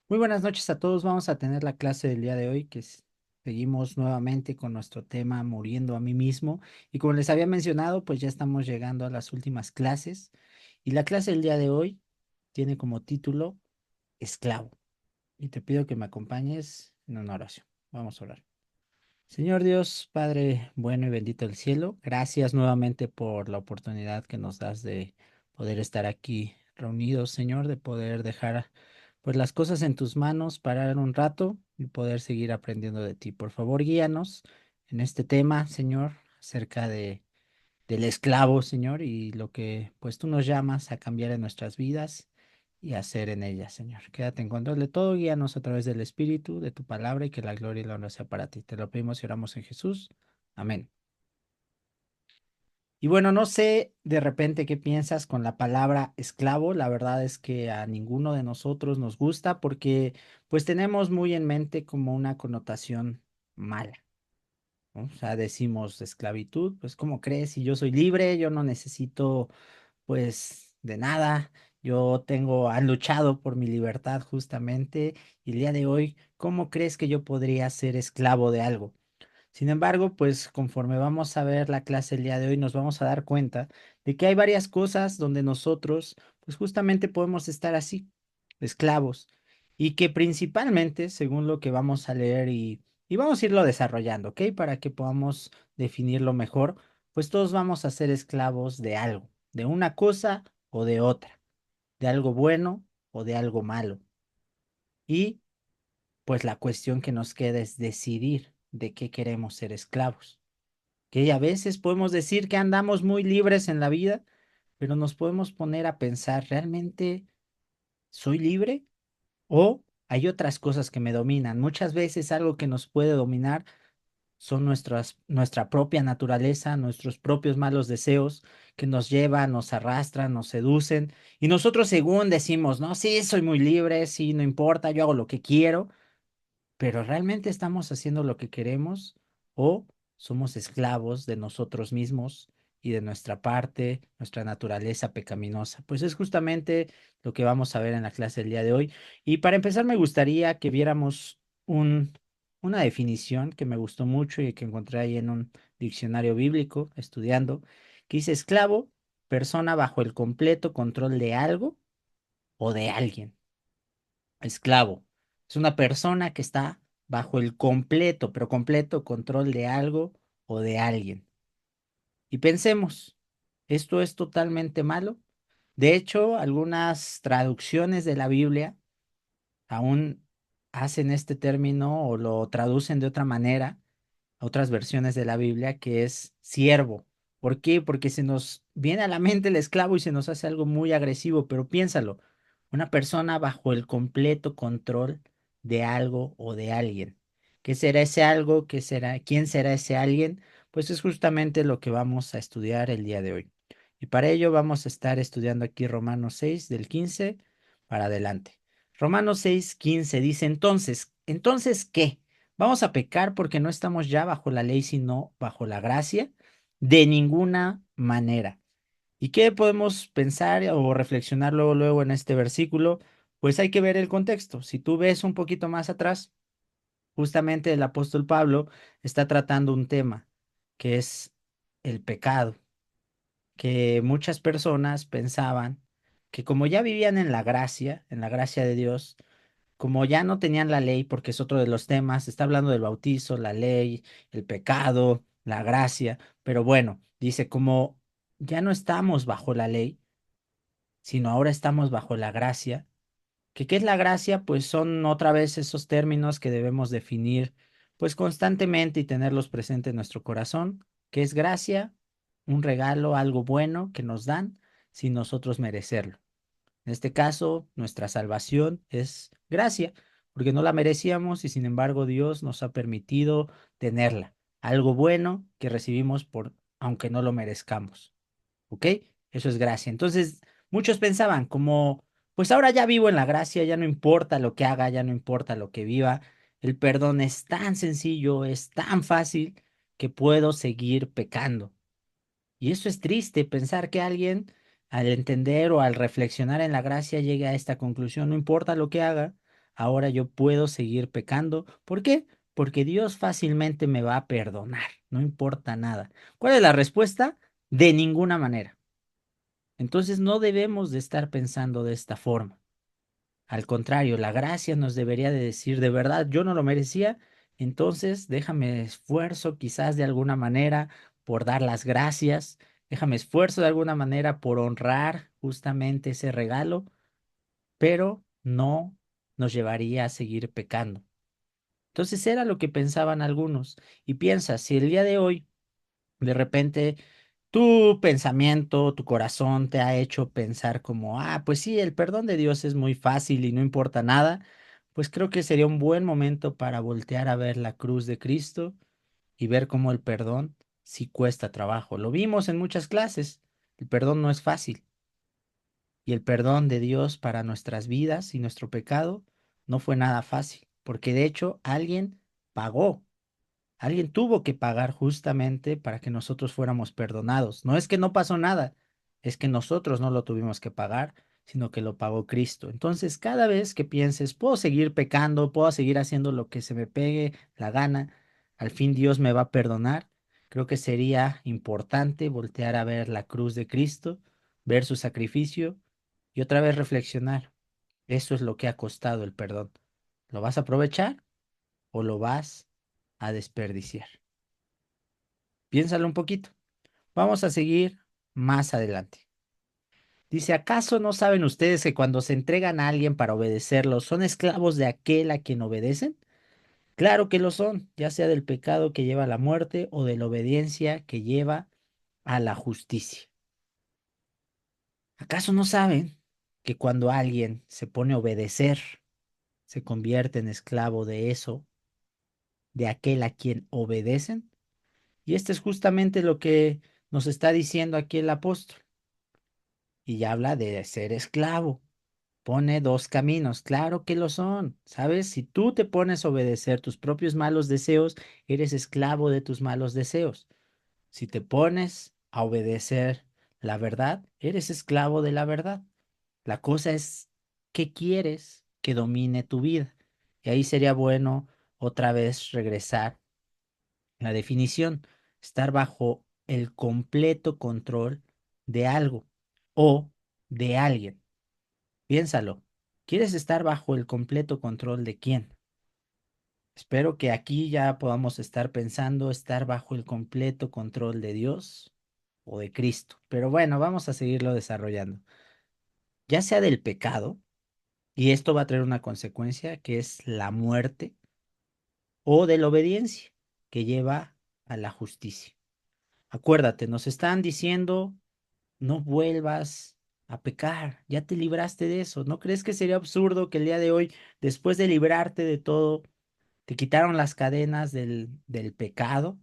Muy buenas noches a todos. Vamos a tener la clase del día de hoy, seguimos nuevamente con nuestro tema Muriendo a mí mismo. Y como les había mencionado, pues ya estamos llegando a las últimas clases. Y la clase del día de hoy tiene como título Esclavo. Y te pido que me acompañes en una oración. Vamos a orar. Señor Dios, Padre bueno y bendito del cielo, gracias nuevamente por la oportunidad que nos das de poder estar aquí reunidos, Señor, de poder dejar pues las cosas en tus manos, parar un rato y poder seguir aprendiendo de ti. Por favor, guíanos en este tema, Señor, acerca del esclavo, Señor, y lo que pues tú nos llamas a cambiar en nuestras vidas y hacer en ellas, Señor. Quédate en control de todo, guíanos a través del Espíritu, de tu palabra y que la gloria y la honra sea para ti. Te lo pedimos y oramos en Jesús. Amén. Y bueno, no sé de repente qué piensas con la palabra esclavo. La verdad es que a ninguno de nosotros nos gusta porque pues tenemos muy en mente como una connotación mala, ¿no? O sea, decimos esclavitud, pues ¿cómo crees? Si yo soy libre, yo no necesito pues de nada. Han luchado por mi libertad justamente y el día de hoy, ¿cómo crees que yo podría ser esclavo de algo? Sin embargo, pues conforme vamos a ver la clase el día de hoy, nos vamos a dar cuenta de que hay varias cosas donde nosotros, pues justamente podemos estar así, esclavos, y que principalmente, según lo que vamos a leer y vamos a irlo desarrollando, ¿ok? Para que podamos definirlo mejor, pues todos vamos a ser esclavos de algo, de una cosa o de otra, de algo bueno o de algo malo. Y pues la cuestión que nos queda es decidir de qué queremos ser esclavos. Que a veces podemos decir que andamos muy libres en la vida, pero nos podemos poner a pensar, ¿realmente soy libre? ¿O hay otras cosas que me dominan? Muchas veces algo que nos puede dominar son nuestra propia naturaleza, nuestros propios malos deseos que nos llevan, nos arrastran, nos seducen. Y nosotros según decimos, no, sí, soy muy libre, sí, no importa, yo hago lo que quiero, pero ¿realmente estamos haciendo lo que queremos o somos esclavos de nosotros mismos y de nuestra parte, nuestra naturaleza pecaminosa? Pues es justamente lo que vamos a ver en la clase del día de hoy. Y para empezar, me gustaría que viéramos un, una definición que me gustó mucho y que encontré ahí en un diccionario bíblico estudiando, que dice esclavo, persona bajo el completo control de algo o de alguien. Esclavo. Es una persona que está bajo el completo, pero completo control de algo o de alguien. Y pensemos, ¿esto es totalmente malo? De hecho, algunas traducciones de la Biblia aún hacen este término o lo traducen de otra manera, otras versiones de la Biblia, que es siervo. ¿Por qué? Porque se nos viene a la mente el esclavo y se nos hace algo muy agresivo, pero piénsalo, una persona bajo el completo control de algo o de alguien. ¿Qué será ese algo? ¿Qué será? ¿Quién será ese alguien? Pues es justamente lo que vamos a estudiar el día de hoy. Y para ello vamos a estar estudiando aquí Romanos 6 del 15 para adelante. Romanos 6:15 dice, ¿entonces qué? ¿Vamos a pecar porque no estamos ya bajo la ley, sino bajo la gracia? De ninguna manera. ¿Y qué podemos pensar o reflexionar luego en este versículo? Pues hay que ver el contexto. Si tú ves un poquito más atrás, justamente el apóstol Pablo está tratando un tema que es el pecado, que muchas personas pensaban que como ya vivían en la gracia de Dios, como ya no tenían la ley, porque es otro de los temas, está hablando del bautizo, la ley, el pecado, la gracia, pero bueno, dice, como ya no estamos bajo la ley, sino ahora estamos bajo la gracia, que ¿qué es la gracia? Pues son otra vez esos términos que debemos definir pues constantemente y tenerlos presentes en nuestro corazón, que es gracia, un regalo, algo bueno que nos dan sin nosotros merecerlo. En este caso, nuestra salvación es gracia, porque no la merecíamos y sin embargo Dios nos ha permitido tenerla. Algo bueno que recibimos por aunque no lo merezcamos. ¿Ok? Eso es gracia. Entonces, muchos pensaban como, pues ahora ya vivo en la gracia, ya no importa lo que haga, ya no importa lo que viva. El perdón es tan sencillo, es tan fácil que puedo seguir pecando. Y eso es triste, pensar que alguien al entender o al reflexionar en la gracia llegue a esta conclusión, no importa lo que haga, ahora yo puedo seguir pecando. ¿Por qué? Porque Dios fácilmente me va a perdonar, no importa nada. ¿Cuál es la respuesta? De ninguna manera. Entonces no debemos de estar pensando de esta forma. Al contrario, la gracia nos debería de decir, de verdad, yo no lo merecía, entonces déjame esfuerzo quizás de alguna manera por dar las gracias, déjame esfuerzo de alguna manera por honrar justamente ese regalo, pero no nos llevaría a seguir pecando. Entonces era lo que pensaban algunos. Y piensa, si el día de hoy de repente tu pensamiento, tu corazón te ha hecho pensar como, ah, pues sí, el perdón de Dios es muy fácil y no importa nada, pues creo que sería un buen momento para voltear a ver la cruz de Cristo y ver cómo el perdón sí cuesta trabajo. Lo vimos en muchas clases, el perdón no es fácil y el perdón de Dios para nuestras vidas y nuestro pecado no fue nada fácil, porque de hecho alguien pagó. Alguien tuvo que pagar justamente para que nosotros fuéramos perdonados. No es que no pasó nada, es que nosotros no lo tuvimos que pagar, sino que lo pagó Cristo. Entonces, cada vez que pienses, puedo seguir pecando, puedo seguir haciendo lo que se me pegue la gana, al fin Dios me va a perdonar, creo que sería importante voltear a ver la cruz de Cristo, ver su sacrificio y otra vez reflexionar. Eso es lo que ha costado el perdón. ¿Lo vas a aprovechar o lo vas a desperdiciar? Piénsalo un poquito. Vamos a seguir más adelante. Dice, ¿acaso no saben ustedes que cuando se entregan a alguien para obedecerlo, son esclavos de aquel a quien obedecen? Claro que lo son, ya sea del pecado que lleva a la muerte o de la obediencia que lleva a la justicia. ¿Acaso no saben que cuando alguien se pone a obedecer, se convierte en esclavo de eso, de aquel a quien obedecen? Y esto es justamente lo que nos está diciendo aquí el apóstol. Y ya habla de ser esclavo. Pone dos caminos, claro que lo son, ¿sabes? Si tú te pones a obedecer tus propios malos deseos, eres esclavo de tus malos deseos. Si te pones a obedecer la verdad, eres esclavo de la verdad. La cosa es, ¿qué quieres que domine tu vida? Y ahí sería bueno otra vez regresar a la definición, estar bajo el completo control de algo o de alguien. Piénsalo. ¿Quieres estar bajo el completo control de quién? Espero que aquí ya podamos estar pensando estar bajo el completo control de Dios o de Cristo. Pero bueno, vamos a seguirlo desarrollando. Ya sea del pecado, y esto va a traer una consecuencia que es la muerte, o de la obediencia, que lleva a la justicia. Acuérdate, nos están diciendo no vuelvas a pecar, ya te libraste de eso. ¿No crees que sería absurdo que el día de hoy, después de librarte de todo, te quitaron las cadenas del pecado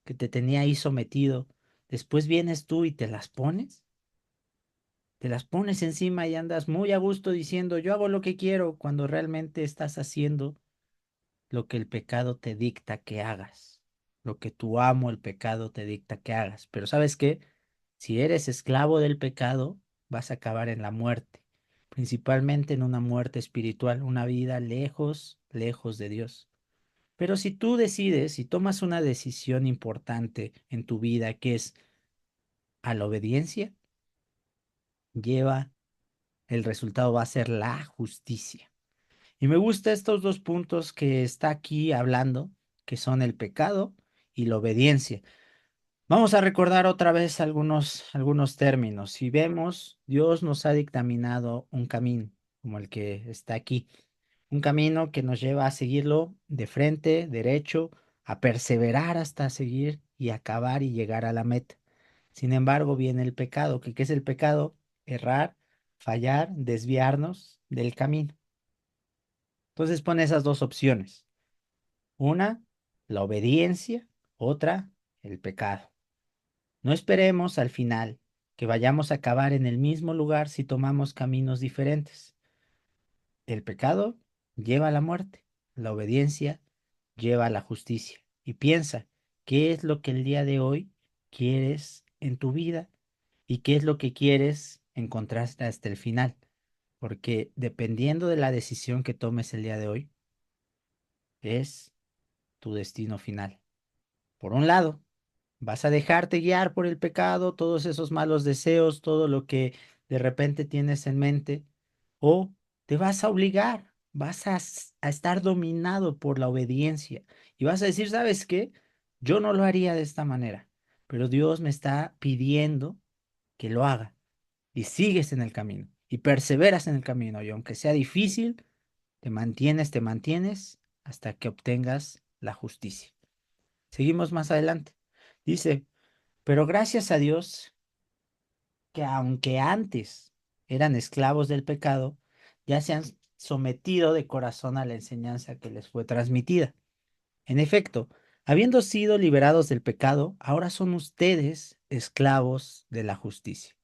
que te tenía ahí sometido? Después vienes tú y te las pones, te las pones encima y andas muy a gusto diciendo, yo hago lo que quiero, cuando realmente estás haciendo lo que el pecado te dicta que hagas, lo que tu amo, el pecado, te dicta que hagas. Pero ¿sabes qué? Si eres esclavo del pecado, vas a acabar en la muerte, principalmente en una muerte espiritual, una vida lejos, lejos de Dios. Pero si tú decides, si tomas una decisión importante en tu vida, que es a la obediencia, lleva, el resultado va a ser la justicia. Y me gusta estos dos puntos que está aquí hablando, que son el pecado y la obediencia. Vamos a recordar otra vez algunos términos. Si vemos, Dios nos ha dictaminado un camino, como el que está aquí. Un camino que nos lleva a seguirlo de frente, derecho, a perseverar hasta seguir y acabar y llegar a la meta. Sin embargo, viene el pecado. ¿Qué es el pecado? Errar, fallar, desviarnos del camino. Entonces pone esas dos opciones. Una, la obediencia, otra, el pecado. No esperemos al final que vayamos a acabar en el mismo lugar si tomamos caminos diferentes. El pecado lleva a la muerte, la obediencia lleva a la justicia. Y piensa, ¿qué es lo que el día de hoy quieres en tu vida? ¿Y qué es lo que quieres encontrar hasta el final? porque dependiendo de la decisión que tomes el día de hoy, es tu destino final. Por un lado, vas a dejarte guiar por el pecado, todos esos malos deseos, todo lo que de repente tienes en mente, o te vas a obligar, a estar dominado por la obediencia y vas a decir, ¿sabes qué? Yo no lo haría de esta manera, pero Dios me está pidiendo que lo haga y sigues en el camino y perseveras en el camino y aunque sea difícil, te mantienes hasta que obtengas la justicia. Seguimos más adelante. Dice, pero gracias a Dios que aunque antes eran esclavos del pecado, ya se han sometido de corazón a la enseñanza que les fue transmitida. En efecto, habiendo sido liberados del pecado, ahora son ustedes esclavos de la justicia.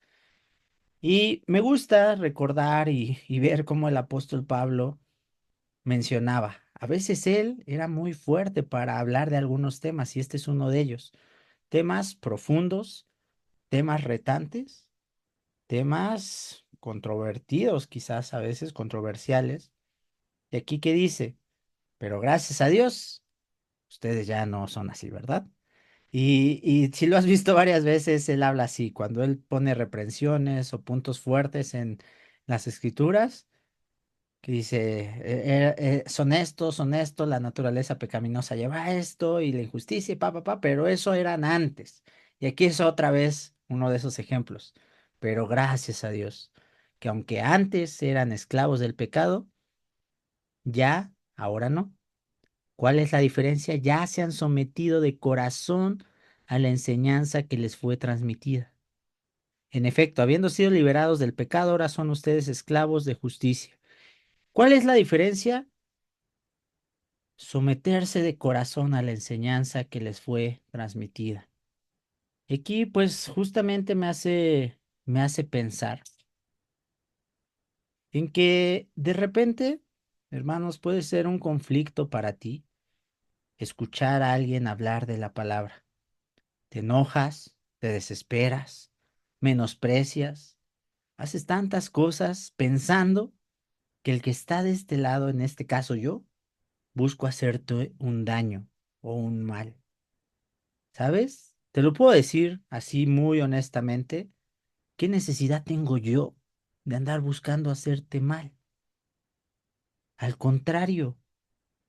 Y me gusta recordar y ver cómo el apóstol Pablo mencionaba. A veces él era muy fuerte para hablar de algunos temas y este es uno de ellos. Temas profundos, temas retantes, temas controvertidos, quizás a veces controversiales. Y aquí que dice, pero gracias a Dios, ustedes ya no son así, ¿verdad? Y si lo has visto varias veces, él habla así, cuando él pone reprensiones o puntos fuertes en las escrituras, que dice, son estos, la naturaleza pecaminosa lleva a esto y la injusticia y pero eso eran antes. Y aquí es otra vez uno de esos ejemplos. Pero gracias a Dios, que aunque antes eran esclavos del pecado, ya, ahora no. ¿Cuál es la diferencia? Ya se han sometido de corazón a la enseñanza que les fue transmitida. En efecto, habiendo sido liberados del pecado, ahora son ustedes esclavos de justicia. ¿Cuál es la diferencia? Someterse de corazón a la enseñanza que les fue transmitida. Aquí, pues, justamente me hace pensar en que de repente, hermanos, puede ser un conflicto para ti escuchar a alguien hablar de la palabra. Te enojas, te desesperas, menosprecias, haces tantas cosas pensando que el que está de este lado, en este caso yo, busco hacerte un daño o un mal. ¿Sabes? Te lo puedo decir así muy honestamente. ¿Qué necesidad tengo yo de andar buscando hacerte mal? Al contrario,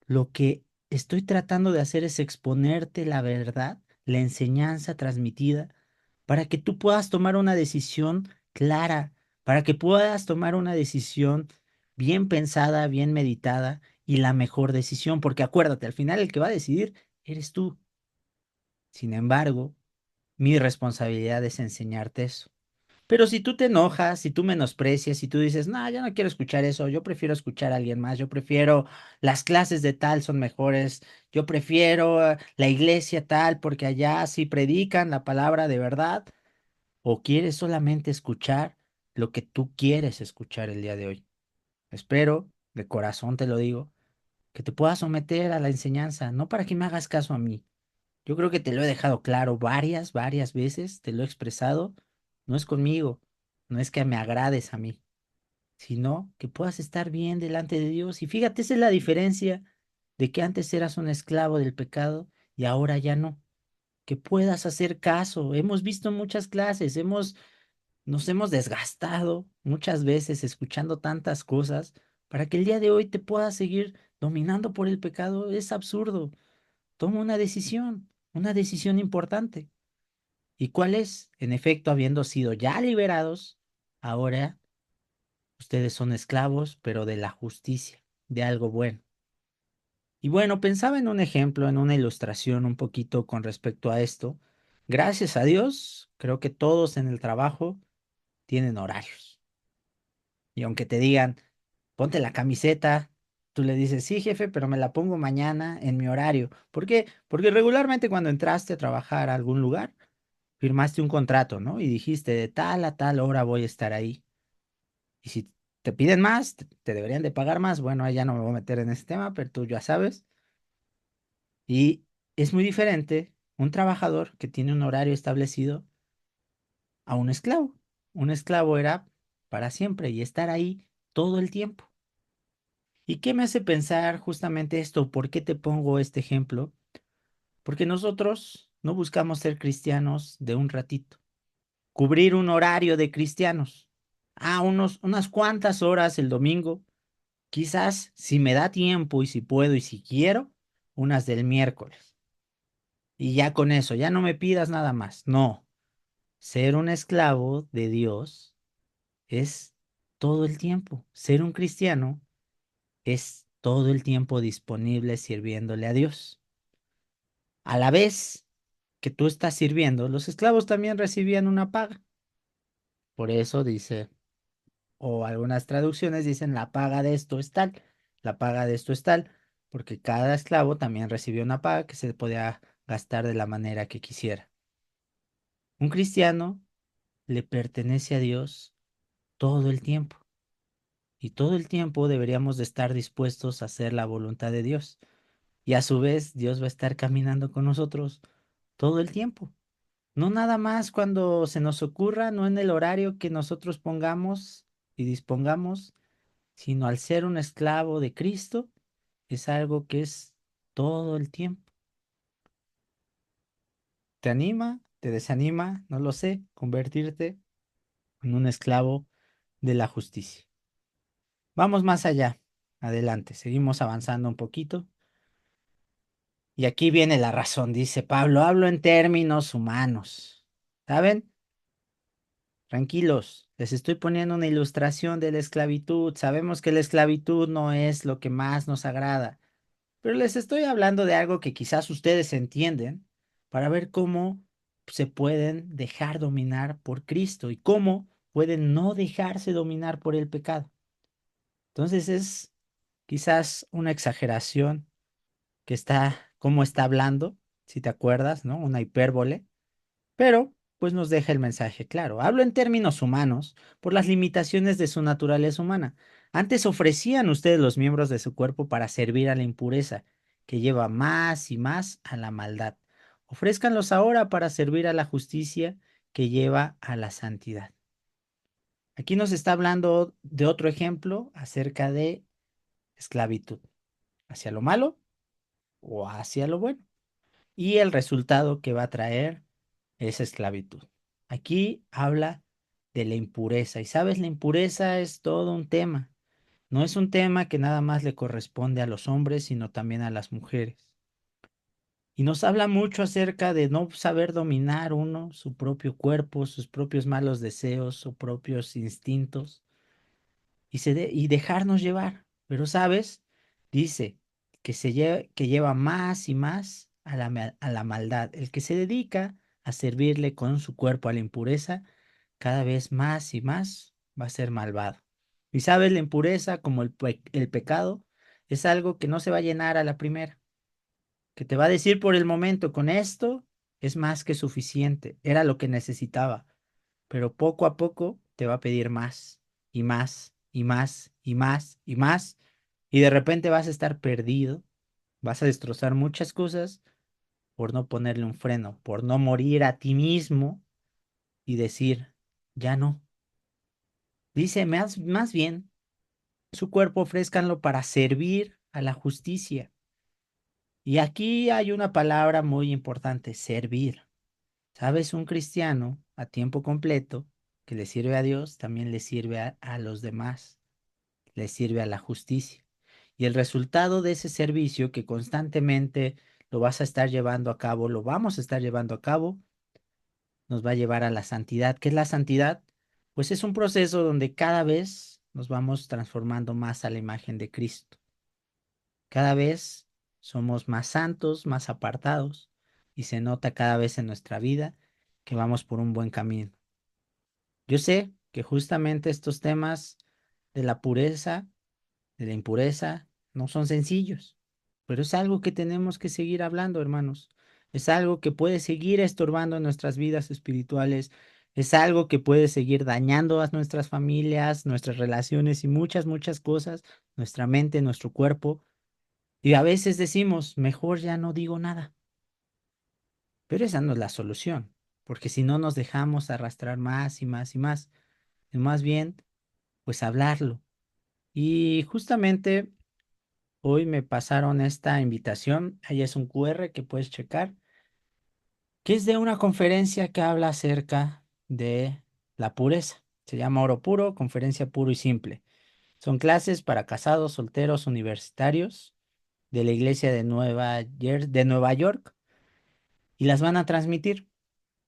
lo que estoy tratando de hacer es exponerte la verdad, la enseñanza transmitida, para que tú puedas tomar una decisión clara, para que puedas tomar una decisión bien pensada, bien meditada y la mejor decisión, porque acuérdate, al final el que va a decidir eres tú. Sin embargo, mi responsabilidad es enseñarte eso. Pero si tú te enojas, si tú menosprecias, si tú dices, no, yo no quiero escuchar eso, yo prefiero escuchar a alguien más, yo prefiero las clases de tal son mejores, yo prefiero la iglesia tal porque allá sí predican la palabra de verdad, o quieres solamente escuchar lo que tú quieres escuchar el día de hoy. Espero, de corazón te lo digo, que te puedas someter a la enseñanza, no para que me hagas caso a mí. Yo creo que te lo he dejado claro varias veces, te lo he expresado. No es conmigo, no es que me agrades a mí, sino que puedas estar bien delante de Dios. Y fíjate, esa es la diferencia de que antes eras un esclavo del pecado y ahora ya no. Que puedas hacer caso. Hemos visto muchas clases, nos hemos desgastado muchas veces escuchando tantas cosas para que el día de hoy te puedas seguir dominando por el pecado. Es absurdo. Toma una decisión importante. ¿Y cuál es? En efecto, habiendo sido ya liberados, ahora ustedes son esclavos, pero de la justicia, de algo bueno. Y bueno, pensaba en un ejemplo, en una ilustración un poquito con respecto a esto. Gracias a Dios, creo que todos en el trabajo tienen horarios. Y aunque te digan, ponte la camiseta, tú le dices, sí, jefe, pero me la pongo mañana en mi horario. ¿Por qué? Porque regularmente cuando entraste a trabajar a algún lugar, firmaste un contrato, ¿no? Y dijiste, de tal a tal hora voy a estar ahí. Y si te piden más, te deberían de pagar más. Bueno, ahí ya no me voy a meter en ese tema, pero tú ya sabes. Y es muy diferente un trabajador que tiene un horario establecido a un esclavo. Un esclavo era para siempre y estar ahí todo el tiempo. ¿Y qué me hace pensar justamente esto? ¿Por qué te pongo este ejemplo? Porque nosotros no buscamos ser cristianos de un ratito, cubrir un horario de cristianos. Unas cuantas horas el domingo, quizás si me da tiempo y si puedo y si quiero, unas del miércoles. Y ya con eso, ya no me pidas nada más. No, ser un esclavo de Dios es todo el tiempo. Ser un cristiano es todo el tiempo disponible sirviéndole a Dios. A la vez que tú estás sirviendo, los esclavos también recibían una paga. Por eso dice, o algunas traducciones dicen, la paga de esto es tal, la paga de esto es tal, porque cada esclavo también recibió una paga que se podía gastar de la manera que quisiera. Un cristiano le pertenece a Dios todo el tiempo. Y todo el tiempo deberíamos de estar dispuestos a hacer la voluntad de Dios. Y a su vez, Dios va a estar caminando con nosotros todo el tiempo. No nada más cuando se nos ocurra, no en el horario que nosotros pongamos y dispongamos, sino al ser un esclavo de Cristo, es algo que es todo el tiempo. ¿Te anima? ¿Te desanima? No lo sé, convertirte en un esclavo de la justicia. Vamos más allá. Adelante, seguimos avanzando un poquito. Y aquí viene la razón, dice Pablo, hablo en términos humanos. ¿Saben? Tranquilos, les estoy poniendo una ilustración de la esclavitud. Sabemos que la esclavitud no es lo que más nos agrada, pero les estoy hablando de algo que quizás ustedes entienden para ver cómo se pueden dejar dominar por Cristo y cómo pueden no dejarse dominar por el pecado. Entonces es quizás una exageración que cómo está hablando, si te acuerdas, ¿no? Una hipérbole, pero pues nos deja el mensaje claro. Hablo en términos humanos por las limitaciones de su naturaleza humana. Antes ofrecían ustedes los miembros de su cuerpo para servir a la impureza, que lleva más y más a la maldad. Ofrézcanlos ahora para servir a la justicia, que lleva a la santidad. Aquí nos está hablando de otro ejemplo acerca de esclavitud, hacia lo malo o hacia lo bueno, y el resultado que va a traer esa esclavitud. Aquí habla de la impureza y sabes, la impureza es todo un tema. No es un tema que nada más le corresponde a los hombres, sino también a las mujeres. Y nos habla mucho acerca de no saber dominar uno su propio cuerpo, sus propios malos deseos, sus propios instintos y dejarnos llevar. Pero, ¿sabes? Dice que lleva más y más a a la maldad. El que se dedica a servirle con su cuerpo a la impureza, cada vez más y más va a ser malvado. Y sabes, la impureza, como el pecado, es algo que no se va a llenar a la primera, que te va a decir por el momento, con esto es más que suficiente, era lo que necesitaba, pero poco a poco te va a pedir más y más y más y más y más, y de repente vas a estar perdido, vas a destrozar muchas cosas por no ponerle un freno, por no morir a ti mismo y decir, ya no. Dice, más bien, su cuerpo ofrézcanlo para servir a la justicia. Y aquí hay una palabra muy importante, servir. ¿Sabes? Un cristiano a tiempo completo que le sirve a Dios, también le sirve a los demás, le sirve a la justicia. Y el resultado de ese servicio que constantemente lo vas a estar llevando a cabo, lo vamos a estar llevando a cabo, nos va a llevar a la santidad. ¿Qué es la santidad? Pues es un proceso donde cada vez nos vamos transformando más a la imagen de Cristo. Cada vez somos más santos, más apartados, y se nota cada vez en nuestra vida que vamos por un buen camino. Yo sé que justamente estos temas de la pureza, de la impureza, no son sencillos, pero es algo que tenemos que seguir hablando, hermanos. Es algo que puede seguir estorbando en nuestras vidas espirituales. Es algo que puede seguir dañando a nuestras familias, nuestras relaciones y muchas, muchas cosas, nuestra mente, nuestro cuerpo. Y a veces decimos, mejor ya no digo nada. Pero esa no es la solución, porque si no nos dejamos arrastrar más y más y más, y más bien, pues hablarlo, Y justamente hoy me pasaron esta invitación, ahí es un QR que puedes checar, que es de una conferencia que habla acerca de la pureza. Se llama Oro Puro, Conferencia Puro y Simple. Son clases para casados, solteros, universitarios de la iglesia de Nueva York y las van a transmitir.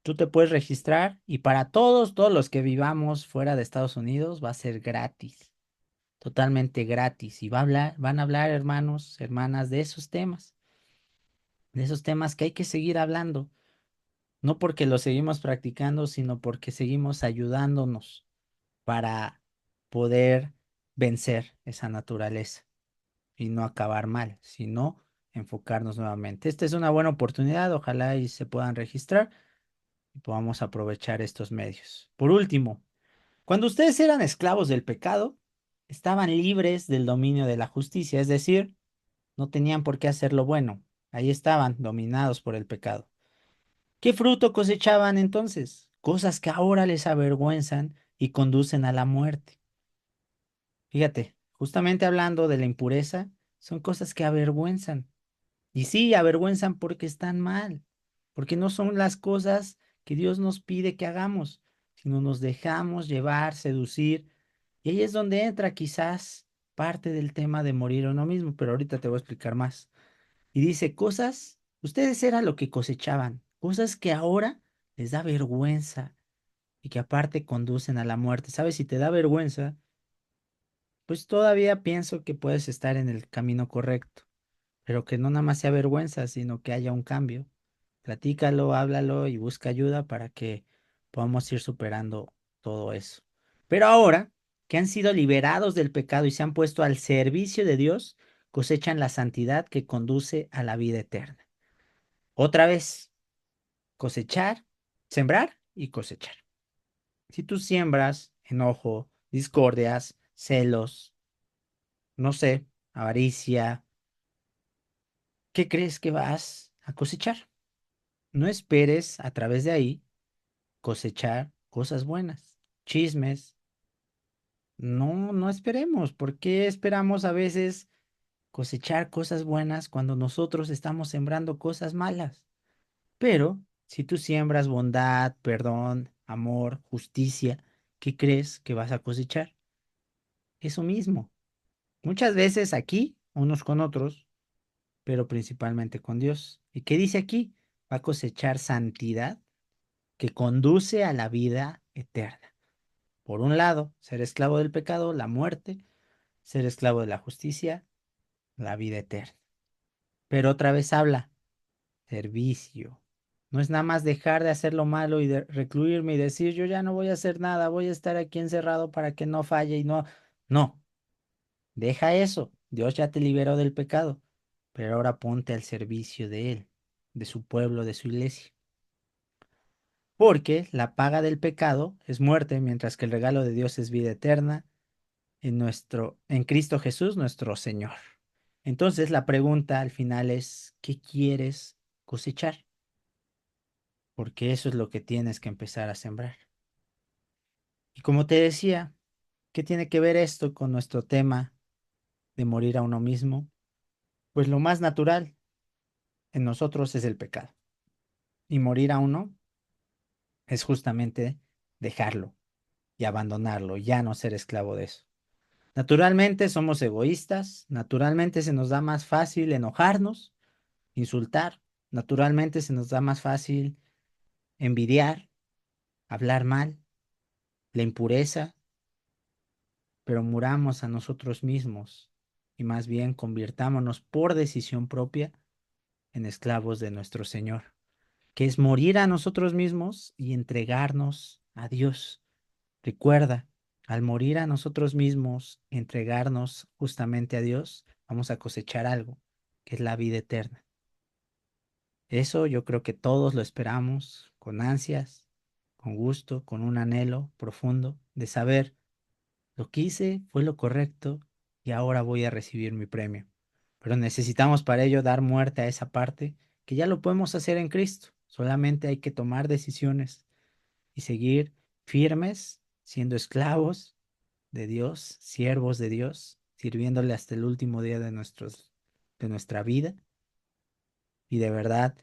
Tú te puedes registrar y para todos los que vivamos fuera de Estados Unidos va a ser gratis, totalmente gratis. Y van a hablar hermanos, hermanas de esos temas que hay que seguir hablando, no porque los seguimos practicando, sino porque seguimos ayudándonos para poder vencer esa naturaleza y no acabar mal, sino enfocarnos nuevamente. Esta es una buena oportunidad, ojalá y se puedan registrar y podamos aprovechar estos medios. Por último, cuando ustedes eran esclavos del pecado, estaban libres del dominio de la justicia, es decir, no tenían por qué hacer lo bueno. Ahí estaban, dominados por el pecado. ¿Qué fruto cosechaban entonces? Cosas que ahora les avergüenzan y conducen a la muerte. Fíjate, justamente hablando de la impureza, son cosas que avergüenzan. Y sí, avergüenzan porque están mal, porque no son las cosas que Dios nos pide que hagamos, sino nos dejamos llevar, seducir. Y ahí es donde entra quizás parte del tema de morir a uno mismo, pero ahorita te voy a explicar más. Y dice, ustedes eran lo que cosechaban, cosas que ahora les da vergüenza y que aparte conducen a la muerte. ¿Sabes? Si te da vergüenza, pues todavía pienso que puedes estar en el camino correcto, pero que no nada más sea vergüenza, sino que haya un cambio. Platícalo, háblalo y busca ayuda para que podamos ir superando todo eso. Pero ahora que han sido liberados del pecado y se han puesto al servicio de Dios, cosechan la santidad que conduce a la vida eterna. Otra vez, cosechar, sembrar y cosechar. Si tú siembras enojo, discordias, celos, no sé, avaricia, ¿qué crees que vas a cosechar? No esperes a través de ahí cosechar cosas buenas, chismes. No, no esperemos. ¿Por qué esperamos a veces cosechar cosas buenas cuando nosotros estamos sembrando cosas malas? Pero si tú siembras bondad, perdón, amor, justicia, ¿qué crees que vas a cosechar? Eso mismo. Muchas veces aquí, unos con otros, pero principalmente con Dios. ¿Y qué dice aquí? Va a cosechar santidad que conduce a la vida eterna. Por un lado, ser esclavo del pecado, la muerte; ser esclavo de la justicia, la vida eterna. Pero otra vez habla, servicio. No es nada más dejar de hacer lo malo y de recluirme y decir, yo ya no voy a hacer nada, voy a estar aquí encerrado para que no falle y no. No, deja eso. Dios ya te liberó del pecado, pero ahora ponte al servicio de Él, de su pueblo, de su iglesia. Porque la paga del pecado es muerte, mientras que el regalo de Dios es vida eterna en Cristo Jesús, nuestro Señor. Entonces, la pregunta al final es, ¿qué quieres cosechar? Porque eso es lo que tienes que empezar a sembrar. Y como te decía, ¿qué tiene que ver esto con nuestro tema de morir a uno mismo? Pues lo más natural en nosotros es el pecado. Y morir a uno es justamente dejarlo y abandonarlo, ya no ser esclavo de eso. Naturalmente somos egoístas, naturalmente se nos da más fácil enojarnos, insultar, naturalmente se nos da más fácil envidiar, hablar mal, la impureza, pero muramos a nosotros mismos y más bien convirtámonos por decisión propia en esclavos de nuestro Señor, que es morir a nosotros mismos y entregarnos a Dios. Recuerda, al morir a nosotros mismos, entregarnos justamente a Dios, vamos a cosechar algo, que es la vida eterna. Eso yo creo que todos lo esperamos con ansias, con gusto, con un anhelo profundo de saber lo que hice fue lo correcto y ahora voy a recibir mi premio. Pero necesitamos para ello dar muerte a esa parte que ya lo podemos hacer en Cristo. Solamente hay que tomar decisiones y seguir firmes, siendo esclavos de Dios, siervos de Dios, sirviéndole hasta el último día de nuestra vida y de verdad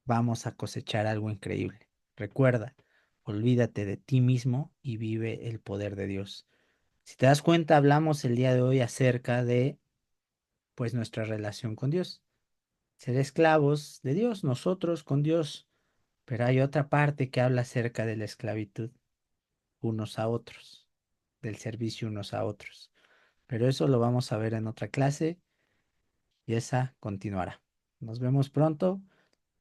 vamos a cosechar algo increíble. Recuerda, olvídate de ti mismo y vive el poder de Dios. Si te das cuenta, hablamos el día de hoy acerca de, pues, nuestra relación con Dios. Ser esclavos de Dios, nosotros con Dios. Pero hay otra parte que habla acerca de la esclavitud unos a otros, del servicio unos a otros. Pero eso lo vamos a ver en otra clase y esa continuará. Nos vemos pronto,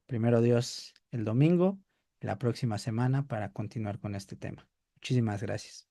primero Dios, el domingo, la próxima semana para continuar con este tema. Muchísimas gracias.